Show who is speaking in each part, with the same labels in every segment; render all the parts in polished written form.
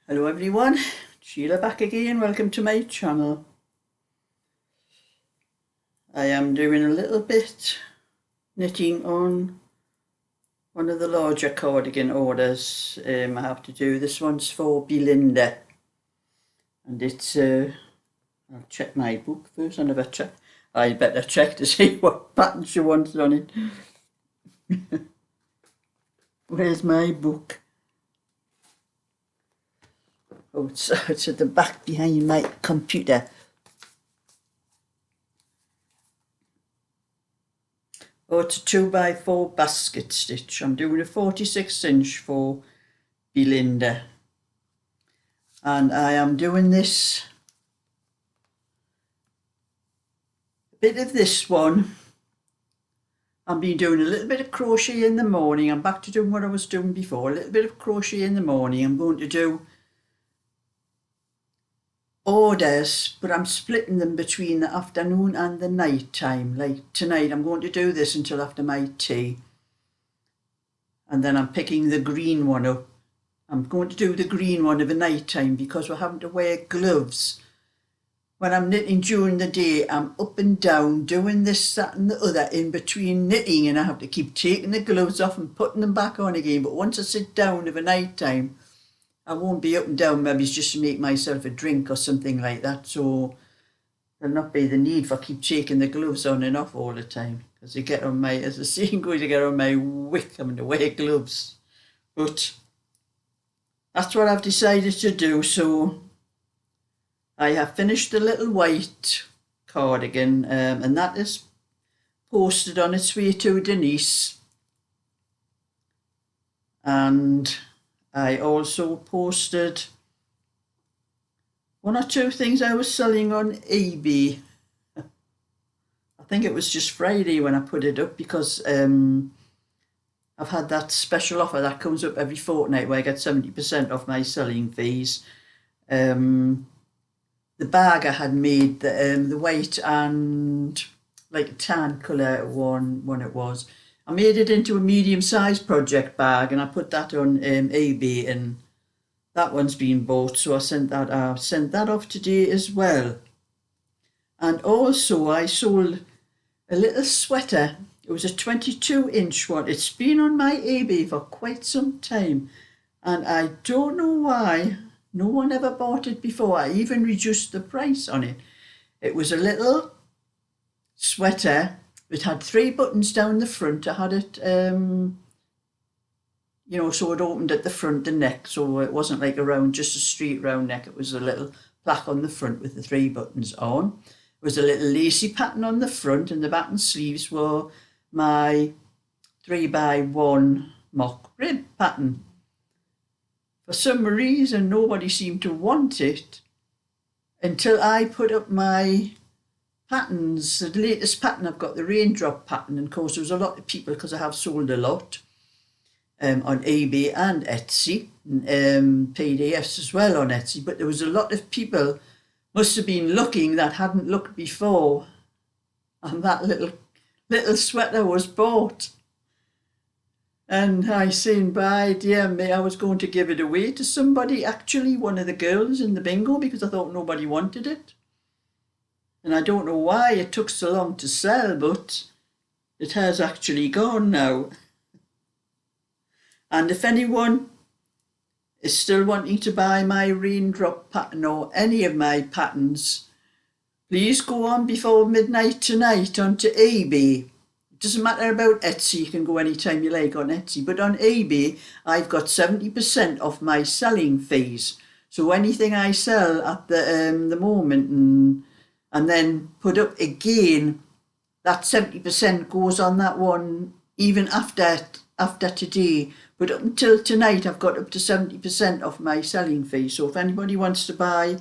Speaker 1: Hello everyone, Sheila back again, welcome to my channel. I am doing a little bit knitting on one of the larger cardigan orders. I have to do, this one's for Belinda, and it's, I'll check my book first. I better check to see what pattern she wants on it. Where's my book? Oh, it's at the back behind my computer. Oh, it's a 2x4 basket stitch. I'm doing a 46" for Belinda. And I am doing this, a bit of this one. I've been doing a little bit of crochet in the morning. I'm back to doing what I was doing before, a little bit of crochet in the morning. I'm going to do orders, but I'm splitting them between the afternoon and the night time. Like tonight, I'm going to do this until after my tea. And then I'm picking the green one up. I'm going to do the green one of the night time because we're having to wear gloves. When I'm knitting during the day, I'm up and down doing this, that and the other in between knitting, and I have to keep taking the gloves off and putting them back on again. But once I sit down of a night time, I won't be up and down. Maybe it's just to make myself a drink or something like that. So there'll not be the need for keep taking the gloves on and off all the time. Because you get on my, as the saying goes, you get on my wick having to wear gloves. But that's what I've decided to do. So I have finished the little white cardigan, and that is posted on its way to Denise. And I also posted one or two things I was selling on eBay. I think it was just Friday when I put it up, because I've had that special offer that comes up every fortnight where I get 70% off my selling fees. The bag I had made, the white and like a tan colour one it was. I made it into a medium-sized project bag, and I put that on eBay, and that one's been bought. So I sent that off today as well. And also I sold a little sweater. It was a 22" one. It's been on my eBay for quite some time, and I don't know why no one ever bought it before. I even reduced the price on it. It was a little sweater. It had 3 buttons down the front. I had it, so it opened at the front, the neck, so it wasn't like just a straight round neck. It was a little plaque on the front with the 3 buttons on. It was a little lacy pattern on the front, and the back and sleeves were my 3x1 mock rib pattern. For some reason, nobody seemed to want it until I put up my patterns. The latest pattern I've got, the raindrop pattern, and of course there was a lot of people, because I have sold a lot on eBay and Etsy, PDFs as well on Etsy, but there was a lot of people must have been looking that hadn't looked before, and that little sweater was bought. And I seen, by dear me, I was going to give it away to somebody, actually one of the girls in the bingo, because I thought nobody wanted it. And I don't know why it took so long to sell, but it has actually gone now. And if anyone is still wanting to buy my raindrop pattern or any of my patterns, please go on before midnight tonight onto eBay. It doesn't matter about Etsy, you can go anytime you like on Etsy, but on eBay I've got 70% off my selling fees. So anything I sell at the moment and then put up again, that 70% goes on that one even after today. But up until tonight I've got up to 70% off my selling fee. So if anybody wants to buy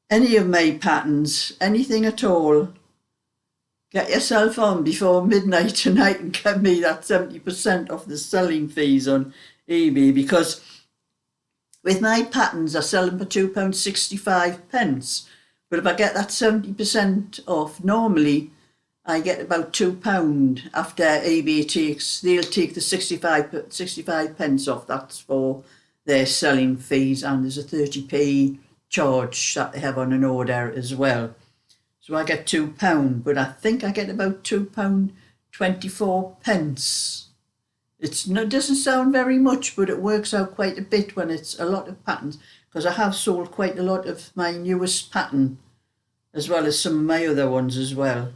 Speaker 1: any of my patterns, anything at all, get yourself on before midnight tonight and get me that 70% off the selling fees on eBay, because with my patterns I sell them for £2.65. But if I get that 70% off, normally I get about £2 after eBay they'll take the 65 pence off. That's for their selling fees, and there's a 30p charge that they have on an order as well. So I get £2, but I think I get about £2.24. Doesn't sound very much, but it works out quite a bit when it's a lot of patterns, because I have sold quite a lot of my newest pattern as well as some of my other ones as well.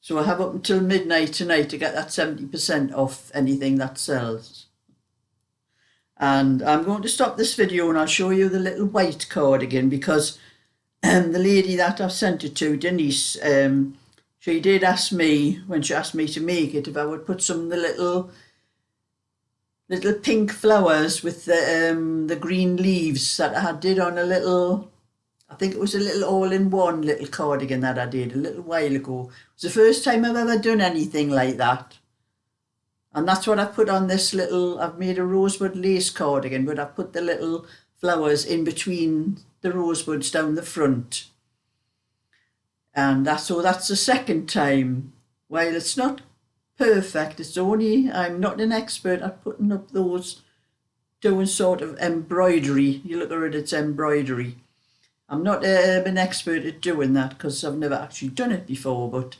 Speaker 1: So I have up until midnight tonight to get that 70% off anything that sells. And I'm going to stop this video and I'll show you the little white cardigan, because the lady that I've sent it to, Denise, she did ask me, when she asked me to make it, if I would put some of the little pink flowers with the green leaves that I did on a little, I think it was a little all-in-one little cardigan that I did a little while ago. It was the first time I've ever done anything like that. And that's what I put on this little, I've made a rosebud lace cardigan, but I've put the little flowers in between the rosebuds down the front. And that's the second time. While it's not perfect, I'm not an expert at putting up those, doing sort of embroidery. You look at it, it's embroidery. I'm not an expert at doing that because I've never actually done it before, but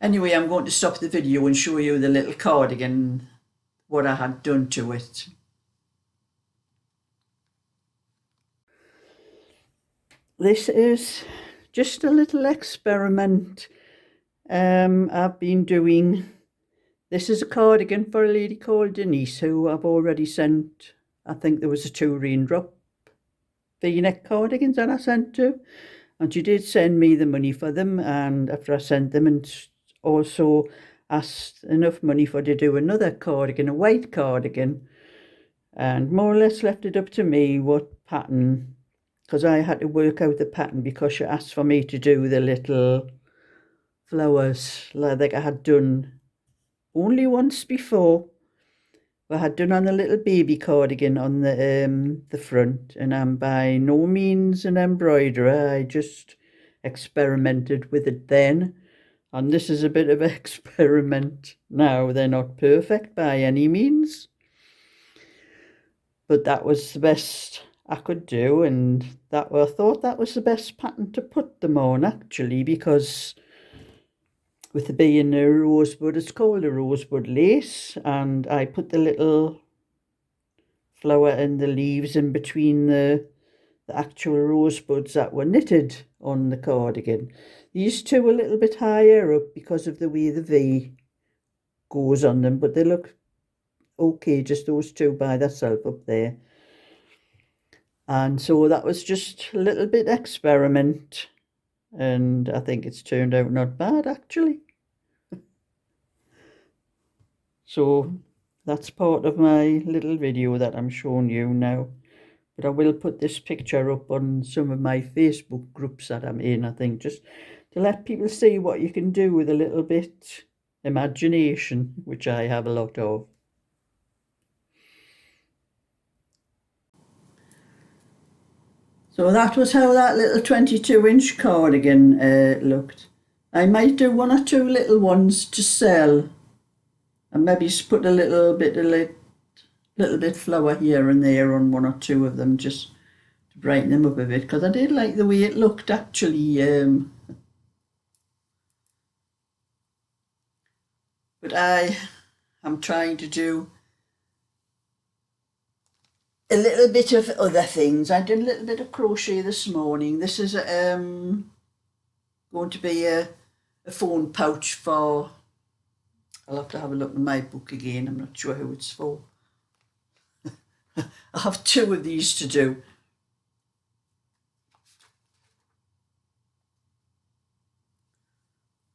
Speaker 1: anyway, I'm going to stop the video and show you the little cardigan, what I had done to it. This is just a little experiment I've been doing. This is a cardigan for a lady called Denise, who I've already sent. I think there was a 2 raindrop V-neck cardigans that I sent to, and she did send me the money for them, and after I sent them, and also asked enough money for to do another cardigan, a white cardigan, and more or less left it up to me what pattern, because I had to work out the pattern, because she asked for me to do the little flowers like I had done only once before. I had done on a little baby cardigan on the front, and I'm by no means an embroiderer. I just experimented with it then, and this is a bit of an experiment now. They're not perfect by any means, but that was the best I could do, and I thought that was the best pattern to put them on, actually, because with it being a rosebud, it's called a rosebud lace, and I put the little flower and the leaves in between the actual rosebuds that were knitted on the cardigan. These two a little bit higher up because of the way the V goes on them, but they look okay, just those two by themselves up there. And so that was just a little bit experiment, and I think it's turned out not bad, actually. So that's part of my little video that I'm showing you now. But I will put this picture up on some of my Facebook groups that I'm in, I think, just to let people see what you can do with a little bit imagination, which I have a lot of. So that was how that little 22-inch cardigan looked. I might do 1 or 2 little ones to sell, and maybe put a little bit flower here and there on 1 or 2 of them, just to brighten them up a bit, because I did like the way it looked, actually. But I'm trying to do a little bit of other things. I did a little bit of crochet this morning. This is going to be a phone pouch for, I'll have to have a look in my book again. I'm not sure who it's for. I have 2 of these to do.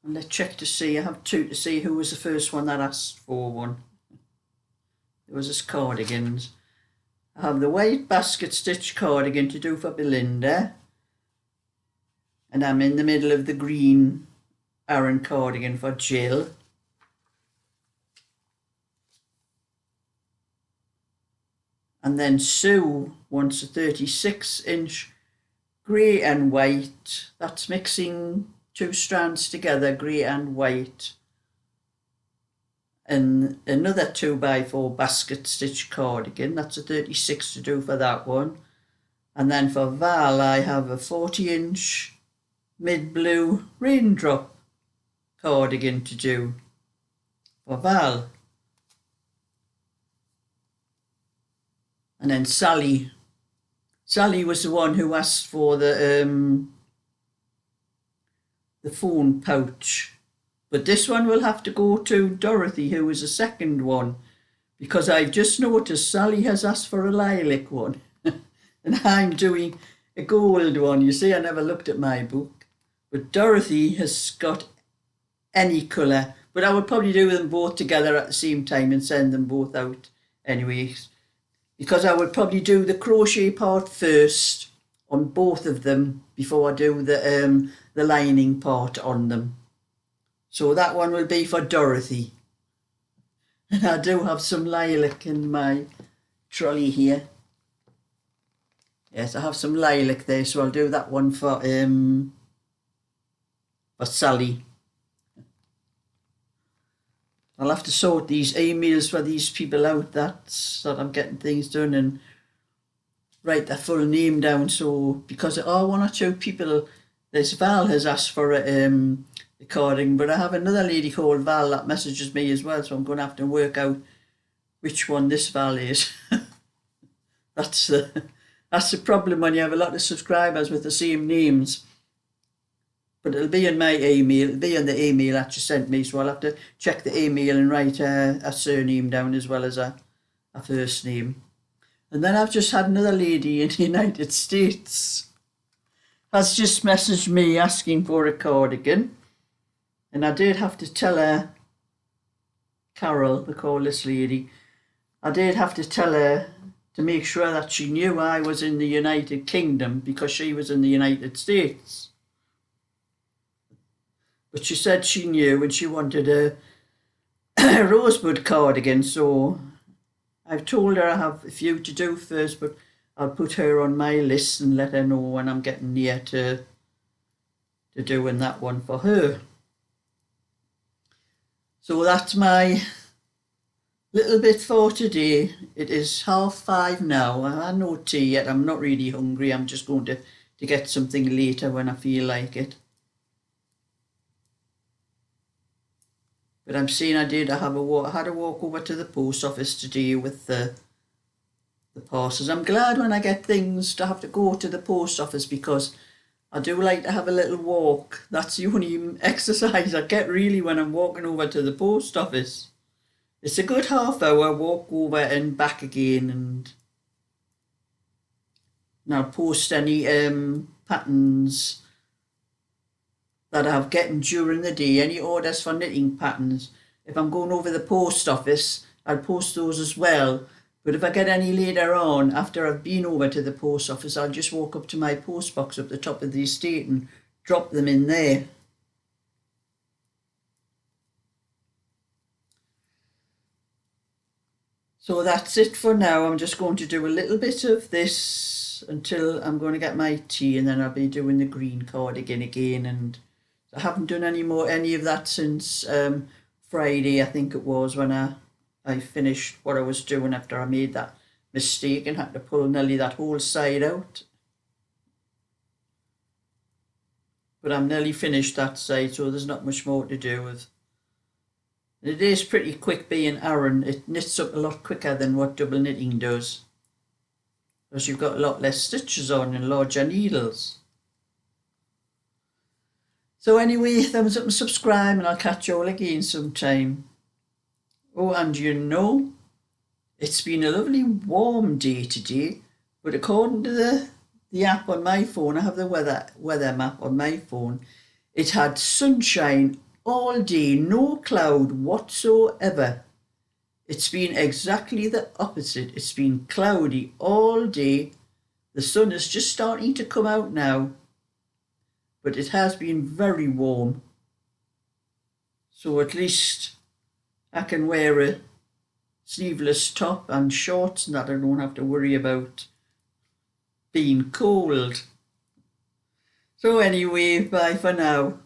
Speaker 1: And let's check to see. I have 2 to see who was the first one that asked for one. It was this cardigans. I have the white basket stitch cardigan to do for Belinda. And I'm in the middle of the green Aran cardigan for Jill. And then Sue wants a 36-inch grey and white. That's mixing 2 strands together, grey and white. and another 2x4 basket stitch cardigan. That's a 36 to do for that one. And then for Val, I have a 40-inch mid-blue raindrop cardigan to do for Val. And then Sally was the one who asked for the phone pouch. But this one will have to go to Dorothy, who was the second one, because I've just noticed Sally has asked for a lilac one. And I'm doing a gold one. You see, I never looked at my book. But Dorothy has got any colour. But I would probably do them both together at the same time and send them both out anyway. Because I would probably do the crochet part first on both of them before I do the lining part on them. So that one will be for Dorothy. And I do have some lilac in my trolley here. Yes, I have some lilac there, so I'll do that one for Sally. I'll have to sort these emails for these people out that I'm getting things done and write their full name down. So because one or two people, this Val has asked for a cardigan, but I have another lady called Val that messages me as well, so I'm going to have to work out which one this Val is. That's the problem when you have a lot of subscribers with the same names. But it'll be in my email, it'll be in the email that you sent me, so I'll have to check the email and write a surname down as well as a first name. And then I've just had another lady in the United States has just messaged me asking for a cardigan. And I did have to tell her, Carol, we call this lady, I did have to tell her to make sure that she knew I was in the United Kingdom because she was in the United States. But she said she knew and she wanted a rosebud cardigan, so I've told her I have a few to do first, but I'll put her on my list and let her know when I'm getting near to doing that one for her. So that's my little bit for today. It is 5:30 now. I had no tea yet. I'm not really hungry. I'm just going to get something later when I feel like it. But I'm saying I had a walk over to the post office today with the parcels. I'm glad when I get things to have to go to the post office because I do like to have a little walk. That's the only exercise I get really when I'm walking over to the post office. It's a good half-hour walk over and back again, and I'll post any patterns that I've gotten during the day, any orders for knitting patterns. If I'm going over the post office, I'll post those as well. But if I get any later on, after I've been over to the post office, I'll just walk up to my post box up the top of the estate and drop them in there. So that's it for now. I'm just going to do a little bit of this until I'm going to get my tea, and then I'll be doing the green cardigan again. And I haven't done any of that since Friday, I think it was, when I finished what I was doing after I made that mistake and had to pull nearly that whole side out. But I'm nearly finished that side, so there's not much more to do with. It is pretty quick being Aran. It knits up a lot quicker than what double knitting does, because you've got a lot less stitches on and larger needles. So anyway, thumbs up and subscribe, and I'll catch you all again sometime. Oh, and you know, it's been a lovely warm day today, but according to the app on my phone, I have the weather map on my phone, it had sunshine all day, no cloud whatsoever. It's been exactly the opposite. It's been cloudy all day. The sun is just starting to come out now, but it has been very warm. So at least I can wear a sleeveless top and shorts and that I don't have to worry about being cold. So anyway, bye for now.